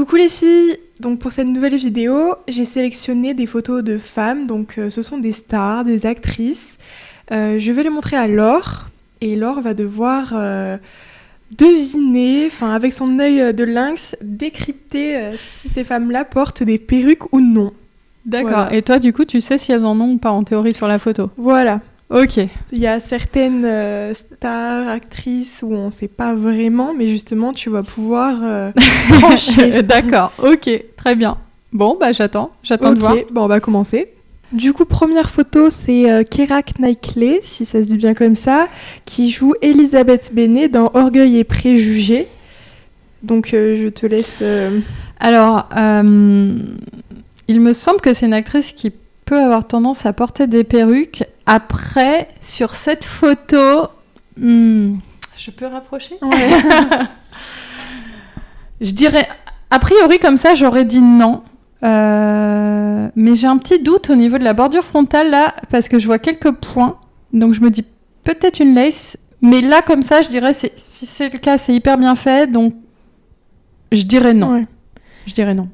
Coucou les filles, donc pour cette nouvelle vidéo, j'ai sélectionné des photos de femmes, donc ce sont des stars, des actrices. Je vais les montrer à Laure, et Laure va devoir deviner, avec son œil de lynx, décrypter si ces femmes-là portent des perruques ou non. D'accord, Voilà. Et toi du coup tu sais si elles en ont ou pas en théorie sur la photo. Voilà. Ok. Il y a certaines stars, actrices où on ne sait pas vraiment, mais justement tu vas pouvoir trancher. D'accord, ok, très bien. Bon, j'attends de voir. Ok, on va commencer. Du coup, première photo, c'est Keira Knightley, si ça se dit bien comme ça, qui joue Elisabeth Bennet dans Orgueil et Préjugés. Donc, je te laisse... Alors, il me semble que c'est une actrice qui peut avoir tendance à porter des perruques. Après, sur cette photo... je peux rapprocher ? Ouais. Je dirais... A priori, comme ça, j'aurais dit non. Mais j'ai un petit doute au niveau de la bordure frontale là, parce que je vois quelques points, donc je me dis peut-être une lace, mais là comme ça je dirais si c'est le cas c'est hyper bien fait, donc je dirais non. Ouais. Je dirais non.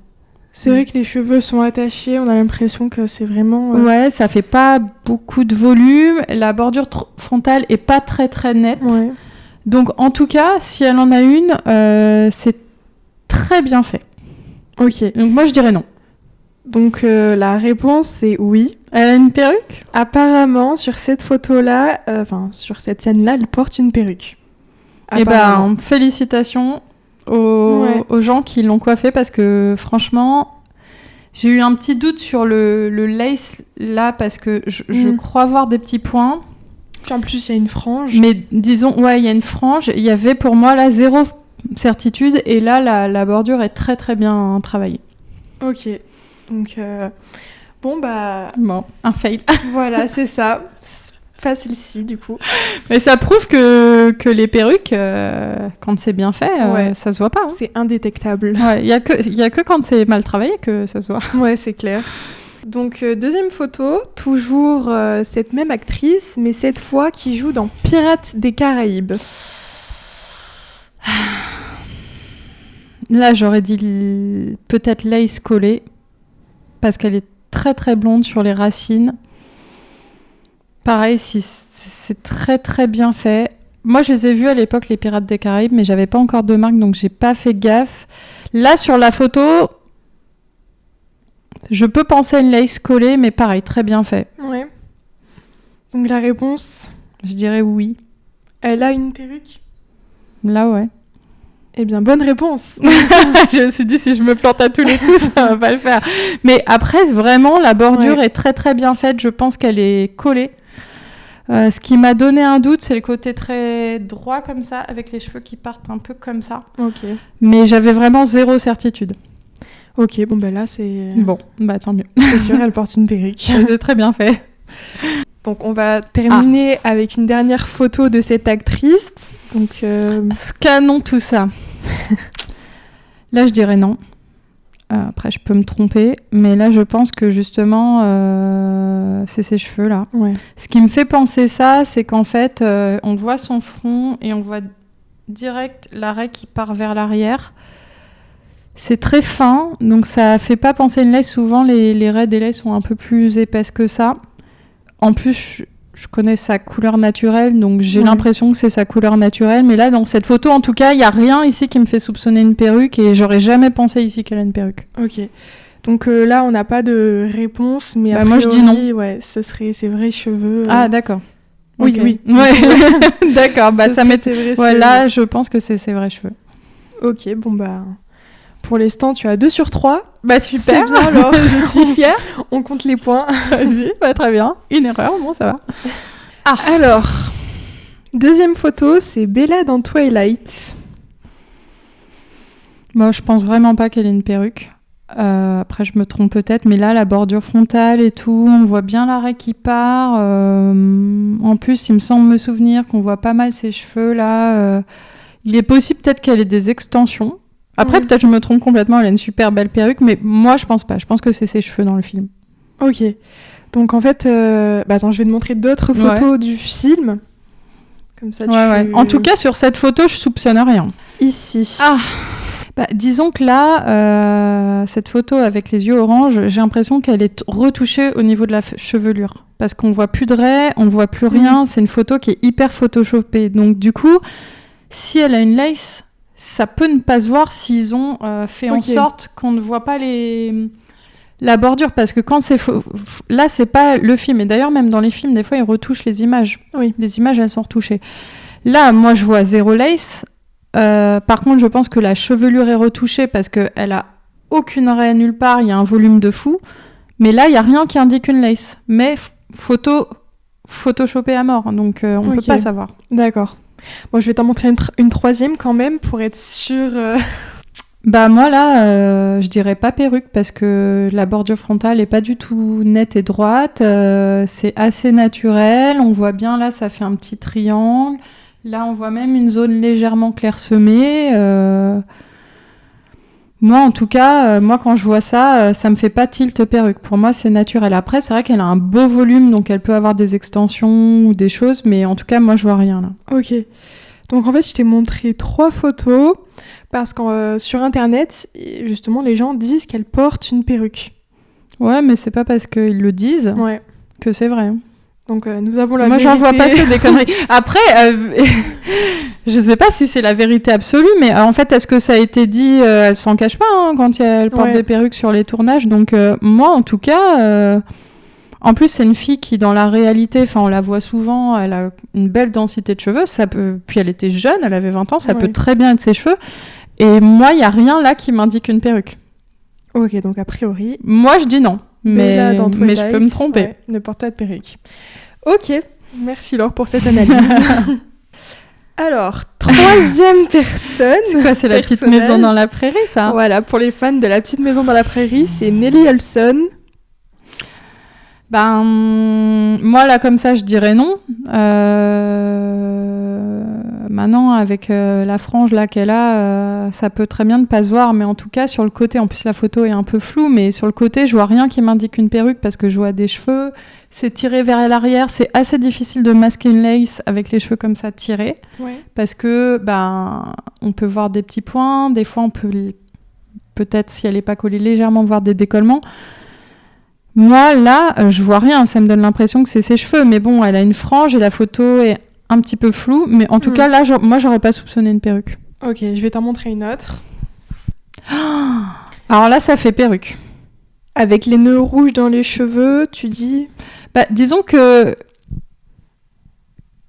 C'est vrai que les cheveux sont attachés, on a l'impression que c'est vraiment... Ouais, ça fait pas beaucoup de volume, la bordure frontale est pas très très nette, Ouais. donc en tout cas si elle en a une, c'est très bien fait. Ok, Donc moi je dirais non. donc la réponse c'est oui. Elle a une perruque ? Apparemment, sur cette photo-là, sur cette scène-là, elle porte une perruque. Eh ben, félicitations aux gens qui l'ont coiffée parce que franchement, j'ai eu un petit doute sur le lace là parce que je crois voir des petits points. Puis en plus, il y a une frange. Mais disons, ouais, il y a une frange. Il y avait pour moi là zéro certitude et là, la bordure est très très bien travaillée. Ok, donc bon, Bon, un fail. voilà, c'est ça. Facile-ci, du coup. Mais ça prouve que les perruques, quand c'est bien fait, ça se voit pas. Hein. C'est indétectable. Ouais, il y a que quand c'est mal travaillé que ça se voit. Ouais, c'est clair. Donc, deuxième photo, toujours cette même actrice, mais cette fois qui joue dans Pirates des Caraïbes. Là, j'aurais dit peut-être lace collée, parce qu'elle est très très blonde sur les racines. Pareil, si c'est très très bien fait. Moi, je les ai vus à l'époque, les Pirates des Caraïbes, mais j'avais pas encore de marque, donc j'ai pas fait gaffe. Là, sur la photo, je peux penser à une lace collée, mais pareil, très bien fait. Ouais. Donc, la réponse, Je dirais oui. elle a une perruque. Là, ouais. Eh bien, bonne réponse. Je me suis dit, si je me plante à tous les coups, ça va pas le faire. Mais après, vraiment, la bordure est très très bien faite. Je pense qu'elle est collée. Ce qui m'a donné un doute, c'est le côté très droit comme ça, avec les cheveux qui partent un peu comme ça. Ok. Mais j'avais vraiment zéro certitude. Ok, bon, là, c'est... Bon, tant mieux. C'est sûr, elle porte une perruque. C'est très bien fait. Donc, on va terminer avec une dernière photo de cette actrice. Donc, Scannons tout ça. Là, je dirais non. Après, je peux me tromper. Mais là, je pense que justement, c'est ses cheveux, là. ouais. Ce qui me fait penser ça, c'est qu'en fait, on voit son front et on voit direct l'arrêt qui part vers l'arrière. C'est très fin, donc ça fait pas penser à une lace. Souvent, les raies des laces sont un peu plus épaisses que ça. En plus, je connais sa couleur naturelle, donc j'ai l'impression que c'est sa couleur naturelle. Mais là, dans cette photo, en tout cas, il n'y a rien ici qui me fait soupçonner une perruque et j'aurais jamais pensé ici qu'elle a une perruque. Ok. Donc là, on n'a pas de réponse, mais a priori, moi, je dis non. Ouais, ce serait ses vrais cheveux. Ah, d'accord. Oui, Okay. oui. Ouais. D'accord, ça m'est... ses vrais Ouais, cheveux. là, je pense que c'est ses vrais cheveux. Ok, bon, pour l'instant, tu as 2 sur 3. Super. C'est bien, alors. Je suis fière. On compte les points. Vas-y, très bien. Une erreur, bon, ça va. Alors, deuxième photo, c'est Bella dans Twilight. Moi, je pense vraiment pas qu'elle ait une perruque. Après, je me trompe peut-être, mais là, la bordure frontale et tout, on voit bien l'arrêt qui part. En plus, il me semble me souvenir qu'on voit pas mal ses cheveux, là. Il est possible peut-être qu'elle ait des extensions. Après, peut-être je me trompe complètement, elle a une super belle perruque, mais moi, je pense pas. Je pense que c'est ses cheveux dans le film. Ok. Donc, en fait, attends, je vais te montrer d'autres photos du film. Comme ça, En tout cas, sur cette photo, je soupçonne rien. Ici. Disons que là, cette photo avec les yeux orange, j'ai l'impression qu'elle est retouchée au niveau de la chevelure. Parce qu'on voit plus de raies, on voit plus rien. C'est une photo qui est hyper photoshopée. Donc du coup, si elle a une lace, ça peut ne pas se voir s'ils ont fait en sorte qu'on ne voit pas la bordure. Parce que quand c'est là, c'est pas le film. Et d'ailleurs, même dans les films, des fois, ils retouchent les images. Oui. Les images, elles sont retouchées. Là, moi, je vois zéro lace. Par contre, je pense que la chevelure est retouchée parce qu'elle a aucune raie nulle part, il y a un volume de fou. Mais là, il n'y a rien qui indique une lace. Mais photoshopée à mort, donc on ne peut pas savoir. D'accord. Bon, je vais t'en montrer une troisième quand même pour être sûre. Moi là, je dirais pas perruque parce que la bordure frontale est pas du tout nette et droite. C'est assez naturel. On voit bien là, ça fait un petit triangle. Là, on voit même une zone légèrement clairsemée. Moi, en tout cas, quand je vois ça, ça me fait pas tilt perruque. Pour moi, c'est naturel. Après, c'est vrai qu'elle a un beau volume, donc elle peut avoir des extensions ou des choses, mais en tout cas, moi, je vois rien là. Ok. Donc, en fait, je t'ai montré 3 photos parce que sur Internet, justement, les gens disent qu'elle porte une perruque. Ouais, mais c'est pas parce qu'ils le disent que c'est vrai. Donc, nous avons la vérité. Moi, j'en vois passer des conneries. Après, je sais pas si c'est la vérité absolue, mais en fait, est-ce que ça a été dit elle s'en cache pas quand elle porte des perruques sur les tournages. Donc, moi, en tout cas... En plus, c'est une fille qui, dans la réalité, on la voit souvent, elle a une belle densité de cheveux. Puis elle était jeune, elle avait 20 ans, ça peut très bien être ses cheveux. Et moi, il n'y a rien là qui m'indique une perruque. Ok, donc a priori... Moi, je dis non. Mais je peux me tromper. Ne porte pas de perruque. Ok, merci Laure pour cette analyse. Alors, troisième personne. C'est quoi, c'est la petite maison dans la prairie, ça? Voilà, pour les fans de la petite maison dans la prairie, c'est Nelly Olson. Moi, là, comme ça, je dirais non. Maintenant, avec la frange là qu'elle a, ça peut très bien ne pas se voir, mais en tout cas, sur le côté, en plus, la photo est un peu floue, mais sur le côté, je vois rien qui m'indique une perruque parce que je vois des cheveux, c'est tiré vers l'arrière, c'est assez difficile de masquer une lace avec les cheveux comme ça tirés, parce que, on peut voir des petits points, des fois, on peut, peut-être, si elle n'est pas collée, légèrement voir des décollements. Moi, là, je vois rien, ça me donne l'impression que c'est ses cheveux, mais bon, elle a une frange et la photo est un petit peu floue, mais en tout cas, là, moi, j'aurais pas soupçonné une perruque. Ok, je vais t'en montrer une autre. Alors là, ça fait perruque. Avec les nœuds rouges dans les cheveux, tu dis... Disons que...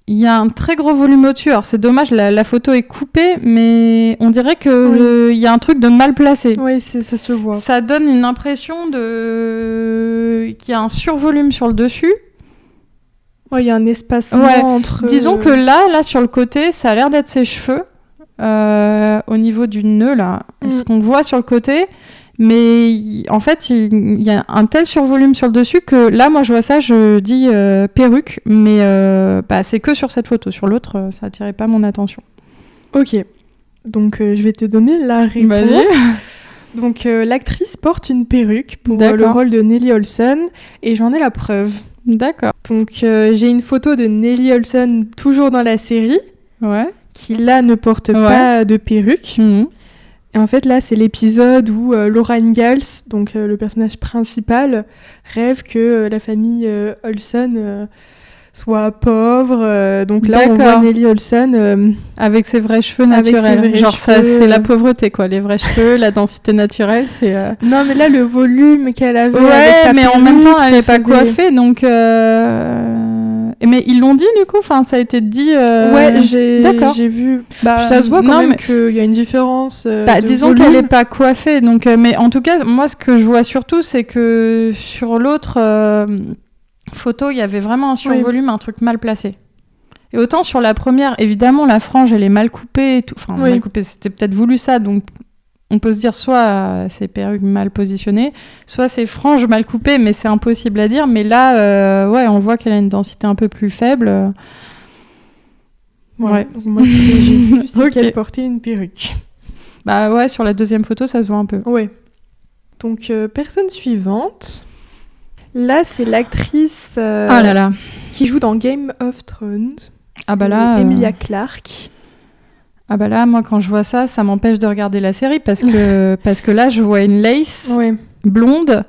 Il y a un très gros volume au-dessus. Alors, c'est dommage, la photo est coupée, mais on dirait qu'il y a un truc de mal placé. Oui, ça se voit. Ça donne une impression qu'il y a un survolume sur le dessus. Il y a un espacement entre... Disons que là, sur le côté, ça a l'air d'être ses cheveux. Au niveau du nœud, là. Ce qu'on voit sur le côté... Mais en fait, il y a un tel survolume sur le dessus que là, moi, je vois ça, je dis perruque, mais c'est que sur cette photo. Sur l'autre, ça n'attirait pas mon attention. Ok, donc je vais te donner la réponse. Donc l'actrice porte une perruque pour le rôle de Nelly Olson et j'en ai la preuve. D'accord. Donc j'ai une photo de Nelly Olson toujours dans la série, qui là ne porte pas de perruque. Et en fait, là, c'est l'épisode où Laura Ingalls, donc le personnage principal, rêve que la famille Olson soit pauvre. Donc là, on voit Nelly Olson... avec ses vrais cheveux naturels. Ça, c'est la pauvreté, quoi. Les vrais cheveux, la densité naturelle, c'est... Non, mais là, le volume qu'elle avait avec sa mais perruque, en même temps, elle n'est pas coiffée, donc... Mais ils l'ont dit, du coup, ça a été dit... j'ai vu. Ça se voit quand même qu'il y a une différence disons volume. qu'elle n'est pas coiffée, donc... mais en tout cas, moi, ce que je vois surtout, c'est que sur l'autre photo, il y avait vraiment un survolume, un truc mal placé. Et autant sur la première, évidemment, la frange, elle est mal coupée et tout. Enfin, mal coupée, c'était peut-être voulu ça, donc... On peut se dire soit c'est perruques mal positionnées, soit c'est franges mal coupées, mais c'est impossible à dire. Mais là, on voit qu'elle a une densité un peu plus faible. Donc moi, j'ai vu qu'elle portait une perruque. Sur la deuxième photo, ça se voit un peu. Ouais. Donc, personne suivante. Là, c'est l'actrice qui joue dans Game of Thrones. Là... Emilia Clarke. Ah bah là, moi, quand je vois ça, ça m'empêche de regarder la série parce que là, je vois une Lace blonde.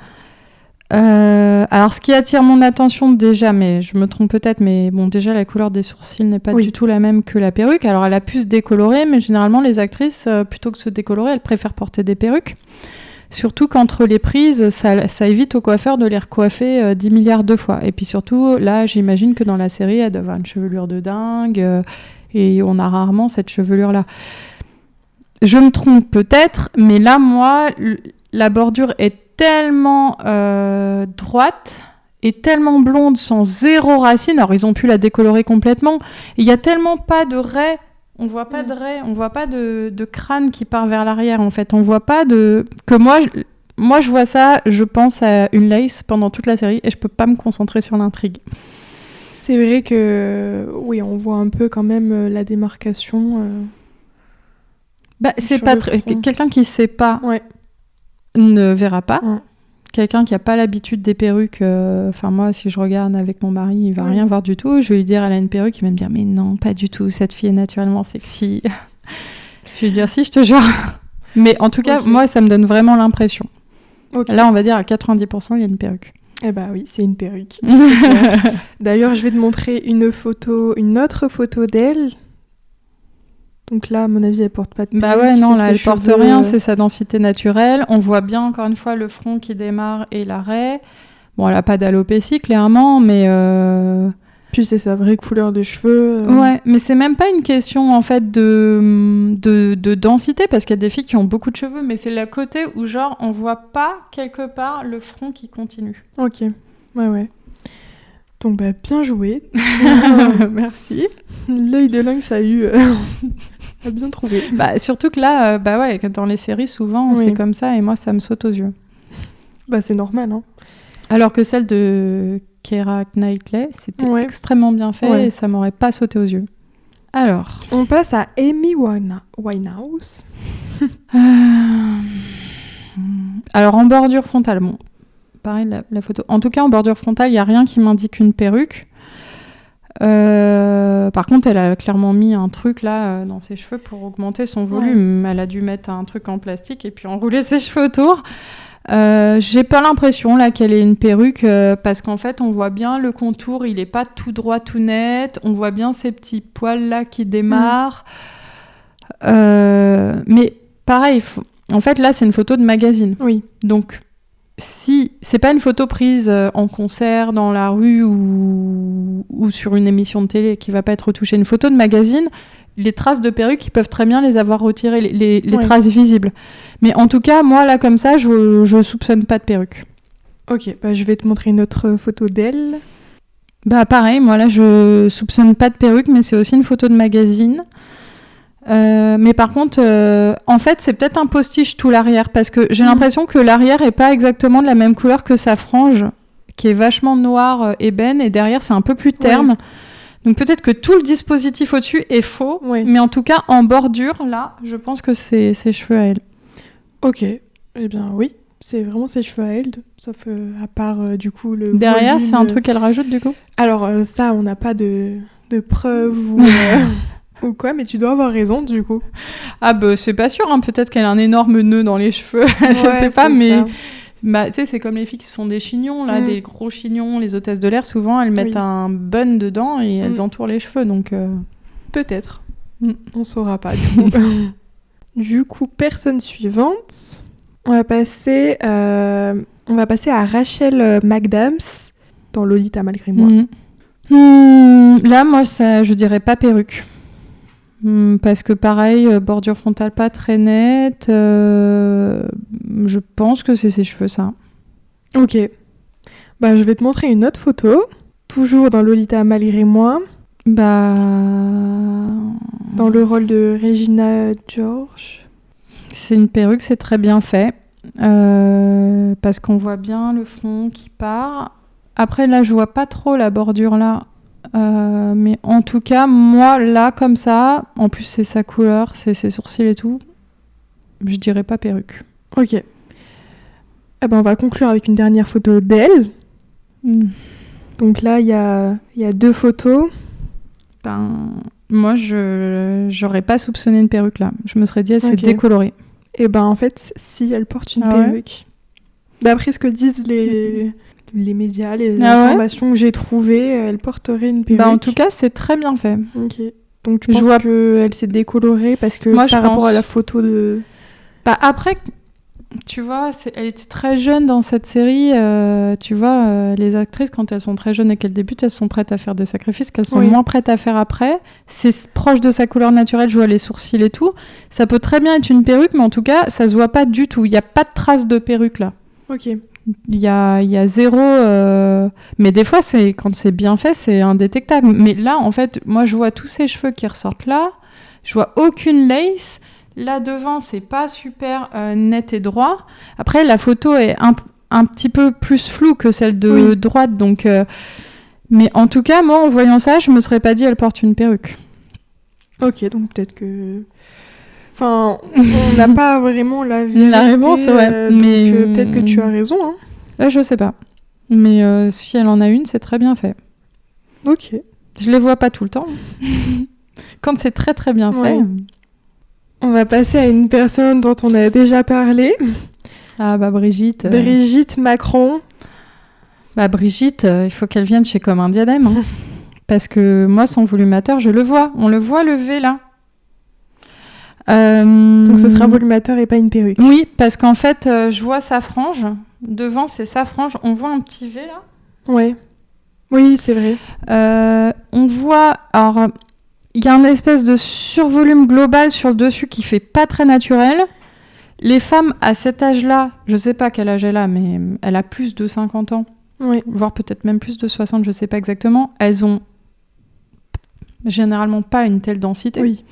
Alors, ce qui attire mon attention déjà, mais je me trompe peut-être, mais bon, déjà, la couleur des sourcils n'est pas du tout la même que la perruque. Alors, elle a pu se décolorer, mais généralement, les actrices, plutôt que se décolorer, elles préfèrent porter des perruques. Surtout qu'entre les prises, ça évite aux coiffeurs de les recoiffer 10 milliards de fois. Et puis surtout, là, j'imagine que dans la série, elle doit avoir une chevelure de dingue. Et on a rarement cette chevelure-là. Je me trompe peut-être, mais là, moi, la bordure est tellement droite et tellement blonde, sans zéro racine. Alors, ils ont pu la décolorer complètement. Il n'y a tellement pas de raies. On voit pas de raies, on voit pas de crâne qui part vers l'arrière, en fait. On voit pas de... Que moi, je vois ça, je pense à une Lace pendant toute la série et je peux pas me concentrer sur l'intrigue. C'est vrai que, oui, on voit un peu quand même la démarcation. C'est pas quelqu'un qui sait pas ne verra pas. Quelqu'un qui a pas l'habitude des perruques, moi, si je regarde avec mon mari, il va rien voir du tout. Je vais lui dire, elle a une perruque, il va me dire, mais non, pas du tout, cette fille est naturellement sexy. Je vais lui dire, si, je te jure. Mais en tout cas, moi, ça me donne vraiment l'impression. Là, on va dire, à 90%, il y a une perruque. Eh bah oui, c'est une perruque. D'ailleurs, je vais te montrer une autre photo d'elle. Donc là, à mon avis, elle porte pas de perruque. Bah ouais, non, là, elle porte rien, c'est sa densité naturelle. On voit bien, encore une fois, le front qui démarre et l'arrêt. Bon, elle a pas d'alopécie, clairement, mais... Puis c'est sa vraie couleur de cheveux. Ouais, mais c'est même pas une question, en fait, de densité, parce qu'il y a des filles qui ont beaucoup de cheveux, mais c'est le côté où, genre, on voit pas, quelque part, le front qui continue. Ok, ouais. Donc, bien joué. Merci. L'œil de lynx a eu... a bien trouvé. Surtout que là, dans les séries, souvent, c'est comme ça, et moi, ça me saute aux yeux. C'est normal, hein. Alors que celle de Keira Knightley, c'était extrêmement bien fait et ça m'aurait pas sauté aux yeux. Alors, on passe à Amy Winehouse. Alors, en bordure frontale, bon, pareil, la photo. En tout cas, en bordure frontale, il n'y a rien qui m'indique une perruque. Par contre, elle a clairement mis un truc là dans ses cheveux pour augmenter son volume. Elle a dû mettre un truc en plastique et puis enrouler ses cheveux autour. J'ai pas l'impression là qu'elle ait une perruque parce qu'en fait on voit bien le contour, il est pas tout droit, tout net. On voit bien ces petits poils là qui démarrent. Mais pareil, en fait là c'est une photo de magazine. Oui. Donc si c'est pas une photo prise en concert dans la rue ou sur une émission de télé qui va pas être retouchée, une photo de magazine. Les traces de perruque, ils peuvent très bien les avoir retirées, les traces visibles. Mais en tout cas, moi, là, comme ça, je soupçonne pas de perruque. Ok, je vais te montrer une autre photo d'elle. Pareil, moi, là, je soupçonne pas de perruque, mais c'est aussi une photo de magazine. Mais par contre, en fait, c'est peut-être un postiche tout l'arrière, parce que j'ai l'impression que l'arrière est pas exactement de la même couleur que sa frange, qui est vachement noire ébène, et derrière, c'est un peu plus terne. Ouais. Donc peut-être que tout le dispositif au-dessus est faux, mais en tout cas, en bordure, là, je pense que c'est ses cheveux à elle. Ok, eh bien oui, c'est vraiment ses cheveux à elle, sauf à part du coup le derrière, volume, c'est un truc qu'elle rajoute du coup. Alors ça, on n'a pas de preuves ou quoi, mais tu dois avoir raison du coup. Ah c'est pas sûr, hein. Peut-être qu'elle a un énorme nœud dans les cheveux, je sais pas, mais... tu sais, c'est comme les filles qui se font des chignons, là, des gros chignons, les hôtesses de l'air, souvent, elles mettent un bun dedans et elles entourent les cheveux, donc... Peut-être. On saura pas, du coup. Du coup, personne suivante. On va passer à Rachel McAdams dans Lolita malgré moi. Là, moi, ça, je dirais pas perruque. Parce que pareil, bordure frontale pas très nette. Je pense que c'est ses cheveux, ça. Ok. Je vais te montrer une autre photo. Toujours dans Lolita malgré moi. Dans le rôle de Regina George. C'est une perruque, c'est très bien fait. Parce qu'on voit bien le front qui part. Après, là, je vois pas trop la bordure, là. Mais en tout cas, moi, là, comme ça, en plus, c'est sa couleur, c'est ses sourcils et tout, je dirais pas perruque. Ok. On va conclure avec une dernière photo d'elle. Donc là, il y a deux photos. moi, j'aurais pas soupçonné une perruque là. Je me serais dit, elle s'est décolorée. Et ben en fait, si elle porte une perruque, d'après ce que disent les médias, les informations que j'ai trouvées, elle porterait une perruque. En tout cas, c'est très bien fait. Ok. Donc tu penses qu'elle s'est décolorée parce que moi, par rapport à la photo de... Après, tu vois, elle était très jeune dans cette série. Tu vois, les actrices, quand elles sont très jeunes et qu'elles débutent, elles sont prêtes à faire des sacrifices qu'elles sont moins prêtes à faire après. C'est proche de sa couleur naturelle, je vois les sourcils et tout. Ça peut très bien être une perruque, mais en tout cas, ça se voit pas du tout. Il n'y a pas de trace de perruque là. Ok. Il y a zéro... Mais des fois, quand c'est bien fait, c'est indétectable. Mais là, en fait, moi, je vois tous ces cheveux qui ressortent là. Je vois aucune lace. Là, devant, c'est pas super net et droit. Après, la photo est un petit peu plus floue que celle de droite. Donc, mais en tout cas, moi, en voyant ça, je me serais pas dit elle porte une perruque. Ok, donc peut-être que... Enfin, on n'a pas vraiment la vérité. La réponse, mais peut-être que tu as raison. Hein. Je sais pas. Mais si elle en a une, c'est très bien fait. Ok. Je les vois pas tout le temps. Quand c'est très très bien fait. On va passer à une personne dont on a déjà parlé. Ah bah Brigitte. Brigitte Macron. Bah Brigitte, il faut qu'elle vienne chez Comme un diadème. Hein. Parce que moi, son volumateur, je le vois. On le voit lever là. Donc ce sera un volumateur et pas une perruque. Oui, parce qu'en fait, je vois sa frange. Devant, c'est sa frange. On voit un petit V là. Ouais. Oui, c'est vrai. On voit... Alors, il y a une espèce de survolume global sur le dessus qui fait pas très naturel. Les femmes à cet âge-là, je sais pas quel âge elle a, mais elle a plus de 50 ans. Oui. Voire peut-être même plus de 60, je sais pas exactement. Elles ont généralement pas une telle densité. Oui.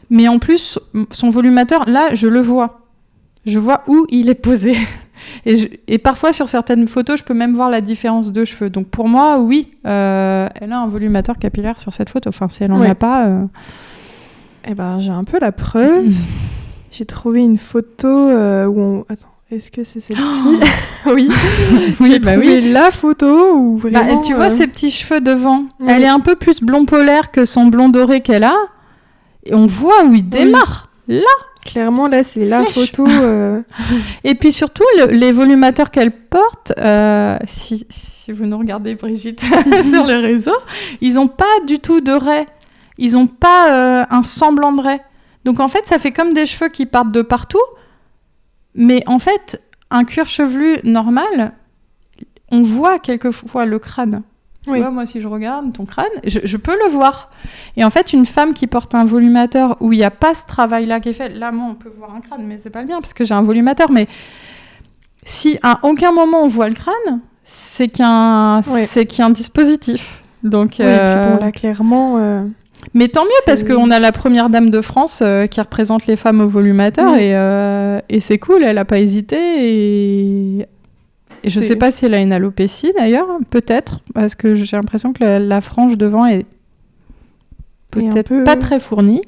Mais en plus, son volumateur, là, je le vois. Je vois où il est posé. Et parfois, sur certaines photos, je peux même voir la différence de cheveux. Donc pour moi, oui, elle a un volumateur capillaire sur cette photo. Enfin, si elle n'en a pas... Eh ben, j'ai un peu la preuve. J'ai trouvé une photo où on... Attends, est-ce que c'est celle-ci? Oui. J'ai trouvé la photo où vraiment... tu vois ses petits cheveux devant. Elle est un peu plus blond polaire que son blond doré qu'elle a. Et on voit où il démarre. Là. Clairement, là, c'est la photo. Et puis surtout, les volumateurs qu'elle porte, si vous nous regardez, Brigitte, sur le réseau, ils n'ont pas du tout de raie. Ils n'ont pas un semblant de raie. Donc en fait, ça fait comme des cheveux qui partent de partout. Mais en fait, un cuir chevelu normal, on voit quelquefois le crâne. Tu vois, moi, si je regarde ton crâne, je peux le voir. Et en fait, une femme qui porte un volumateur où il n'y a pas ce travail-là qui est fait, là, moi, on peut voir un crâne, mais c'est pas le bien parce que j'ai un volumateur. Mais si à aucun moment on voit le crâne, c'est qu'il y a un dispositif. Donc, oui, et puis bon, là, clairement... Mais tant mieux, parce qu'on a la première dame de France qui représente les femmes au volumateur et c'est cool, elle n'a pas hésité. Et je ne sais pas si elle a une alopécie d'ailleurs, peut-être, parce que j'ai l'impression que la frange devant est peut-être pas très fournie.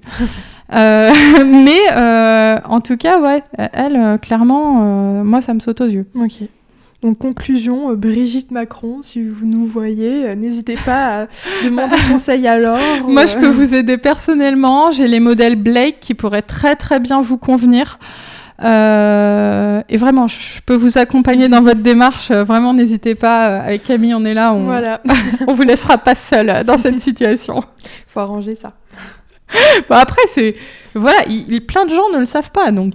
Mais en tout cas, elle, clairement, moi, ça me saute aux yeux. Ok. Donc, conclusion, Brigitte Macron, si vous nous voyez, n'hésitez pas à demander conseil à Laure. Moi, je peux vous aider personnellement. J'ai les modèles Blake qui pourraient très, très bien vous convenir. Et vraiment, je peux vous accompagner dans votre démarche. Vraiment, n'hésitez pas. Avec Camille, on est là. On vous laissera pas seul dans cette situation. Faut arranger ça. Bon, après, plein de gens ne le savent pas. Donc,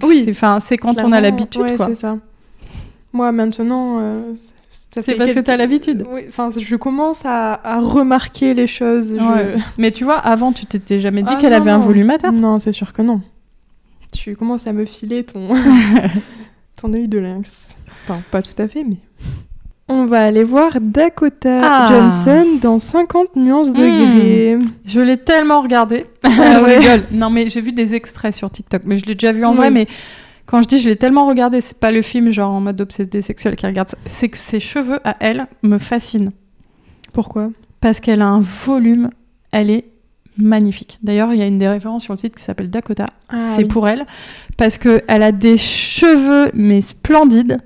c'est quand clairement, on a l'habitude. Ouais, quoi. C'est ça. Moi, maintenant, ça fait... C'est parce que t'as l'habitude. Oui, je commence à remarquer les choses. Mais tu vois, avant, tu t'étais jamais dit qu'elle avait un volumateur? Non, c'est sûr que non. Tu commences à me filer ton œil de lynx. Enfin, pas tout à fait, mais... On va aller voir Dakota Johnson dans 50 nuances de gris. Je l'ai tellement regardé. Je rigole. Non, mais j'ai vu des extraits sur TikTok. Mais je l'ai déjà vu en vrai, mais... Quand je dis je l'ai tellement regardé, c'est pas le film genre en mode obsédé sexuel qui regarde ça, c'est que ses cheveux à elle me fascinent. Pourquoi ? Parce qu'elle a un volume, elle est magnifique. D'ailleurs, il y a une des références sur le site qui s'appelle Dakota. C'est pour elle. Parce qu'elle a des cheveux, mais splendides.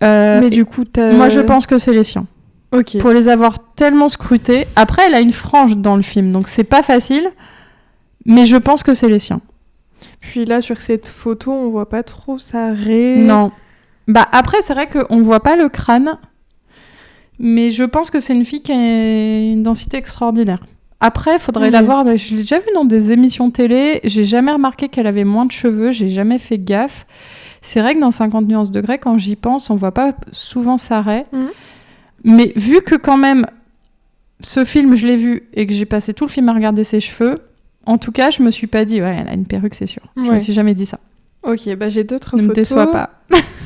Mais du coup, moi, je pense que c'est les siens. Ok. pour les avoir tellement scrutés. Après, elle a une frange dans le film, donc c'est pas facile, mais je pense que c'est les siens. Puis là, sur cette photo, on voit pas trop sa raie. Non. Bah après, c'est vrai qu'on voit pas le crâne, mais je pense que c'est une fille qui a une densité extraordinaire. Après, faudrait la voir. Je l'ai déjà vue dans des émissions télé. J'ai jamais remarqué qu'elle avait moins de cheveux. J'ai jamais fait gaffe. C'est vrai que dans 50 nuances de Grey, quand j'y pense, on voit pas souvent sa raie. Mais vu que quand même, ce film, je l'ai vu et que j'ai passé tout le film à regarder ses cheveux, en tout cas, je me suis pas dit, ouais, elle a une perruque, c'est sûr. Je me suis jamais dit ça. Ok, bah j'ai d'autres photos. Ne me déçois pas.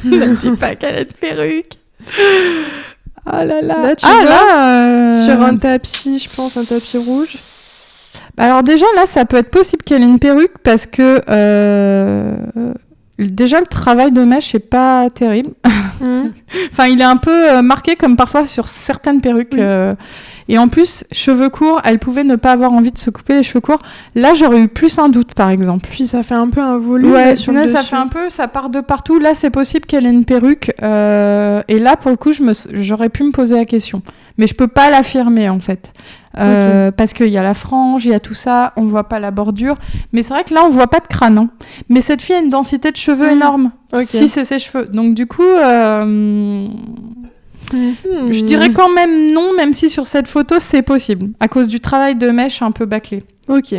Ne me dis pas qu'elle a une perruque. Ah là là. Là, tu vois, sur un tapis, je pense, un tapis rouge. Alors déjà, là, ça peut être possible qu'elle ait une perruque parce que déjà, le travail de mèche n'est pas terrible. Enfin, il est un peu marqué comme parfois sur certaines perruques. Et en plus, cheveux courts, elle pouvait ne pas avoir envie de se couper les cheveux courts. Là, j'aurais eu plus un doute, par exemple. Puis ça fait un peu un volume. Ouais, sur le ça dessus. fait un peu, ça part de partout. Là, c'est possible qu'elle ait une perruque. Et là, pour le coup, j'aurais pu me poser la question. Mais je peux pas l'affirmer, en fait. Parce qu'il y a la frange, il y a tout ça, on voit pas la bordure. Mais c'est vrai que là, on voit pas de crâne. Hein. Mais cette fille a une densité de cheveux énorme. Si c'est ses cheveux. Donc du coup... Je dirais quand même non, même si sur cette photo, c'est possible. À cause du travail de mèche un peu bâclé. Ok.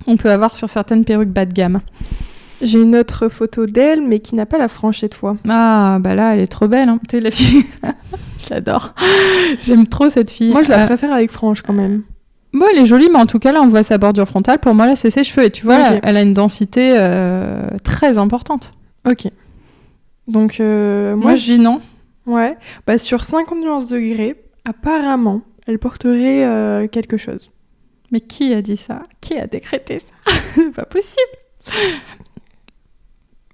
On peut avoir sur certaines perruques bas de gamme. J'ai une autre photo d'elle, mais qui n'a pas la frange cette fois. Ah, bah là, elle est trop belle. Hein. Tu sais, la fille... Je l'adore. J'aime trop cette fille. Moi, je la préfère avec frange quand même. Bon, elle est jolie, mais en tout cas, là, on voit sa bordure frontale. Pour moi, là, c'est ses cheveux. Et tu vois, là, elle a une densité très importante. Ok. Donc, moi, je dis non. Ouais. Bah, sur 50 nuances de Grey, apparemment, elle porterait quelque chose. Mais qui a dit ça ? Qui a décrété ça ? C'est pas possible.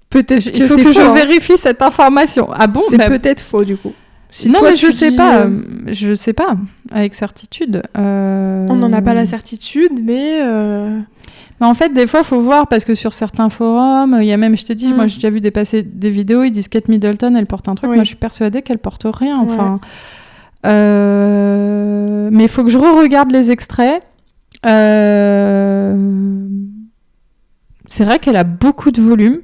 Peut-être Il faut que je vérifie cette information. Ah bon ? C'est peut-être faux, du coup. Si non, mais je sais pas. Je sais pas, avec certitude. On n'en a pas la certitude, mais... Mais en fait, des fois, il faut voir, parce que sur certains forums, il y a même, je te dis, moi j'ai déjà vu dépasser des vidéos, ils disent Kate Middleton, elle porte un truc. Moi, je suis persuadée qu'elle porte rien. Enfin, mais il faut que je re-regarde les extraits. C'est vrai qu'elle a beaucoup de volume.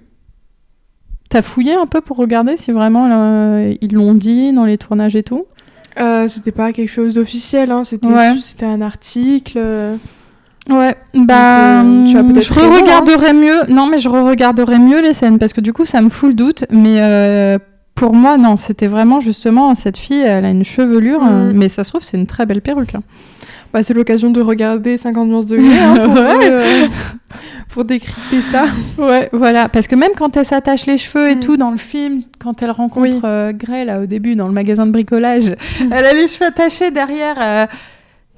T'as fouillé un peu pour regarder si vraiment ils l'ont dit dans les tournages et tout ? C'était pas quelque chose d'officiel, hein. C'était un article. Ouais, bah, tu as peut-être je re-regarderai mieux. Non, mais je re-regarderai mieux les scènes parce que du coup, ça me fout le doute. Mais pour moi, non, c'était vraiment justement cette fille, elle a une chevelure, mais ça se trouve, c'est une très belle perruque. Hein. Bah, c'est l'occasion de regarder 50 nuances de Grey pour décrypter ça. Ouais, voilà. Parce que même quand elle s'attache les cheveux et tout dans le film, quand elle rencontre Grey, là, au début, dans le magasin de bricolage, elle a les cheveux attachés derrière.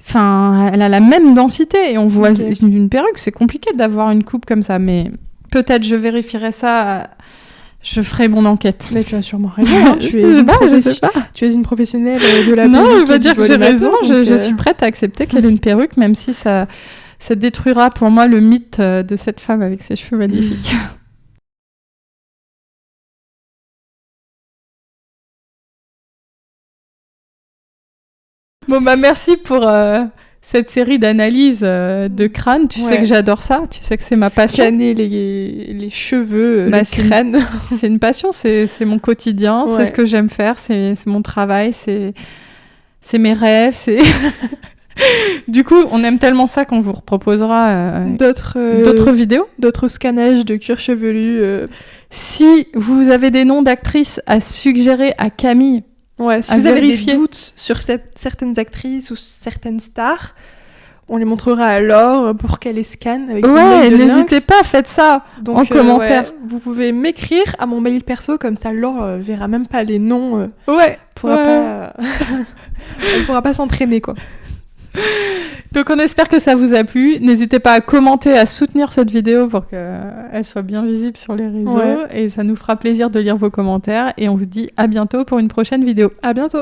Enfin, elle a la même densité et on voit une perruque. C'est compliqué d'avoir une coupe comme ça, mais peut-être je vérifierai ça. Je ferai mon enquête. Mais tu as sûrement raison. Hein. Tu es une professionnelle de la perruque. Non, je veux dire que j'ai raison. Je suis prête à accepter qu'elle ait une perruque, même si ça détruira pour moi le mythe de cette femme avec ses cheveux magnifiques. Bon, bah merci pour cette série d'analyses de crâne. Tu sais que j'adore ça. Tu sais que c'est ma passion. Scanner les cheveux, le crâne. C'est une passion, c'est mon quotidien. C'est ce que j'aime faire. C'est mon travail. C'est mes rêves. Du coup, on aime tellement ça qu'on vous proposera d'autres vidéos. D'autres scannages de cuir chevelu. Si vous avez des noms d'actrices à suggérer à Camille... Ouais, si vous avez des doutes sur certaines actrices ou certaines stars, on les montrera à Laure pour qu'elle les scanne avec son mail de n'hésitez pas, faites ça en commentaire. Vous pouvez m'écrire à mon mail perso, comme ça Laure verra même pas les noms. Elle pourra pas s'entraîner, quoi. Donc on espère que ça vous a plu. N'hésitez pas à commenter, à soutenir cette vidéo pour qu'elle soit bien visible sur les réseaux. Et ça nous fera plaisir de lire vos commentaires. Et on vous dit à bientôt pour une prochaine vidéo. À bientôt.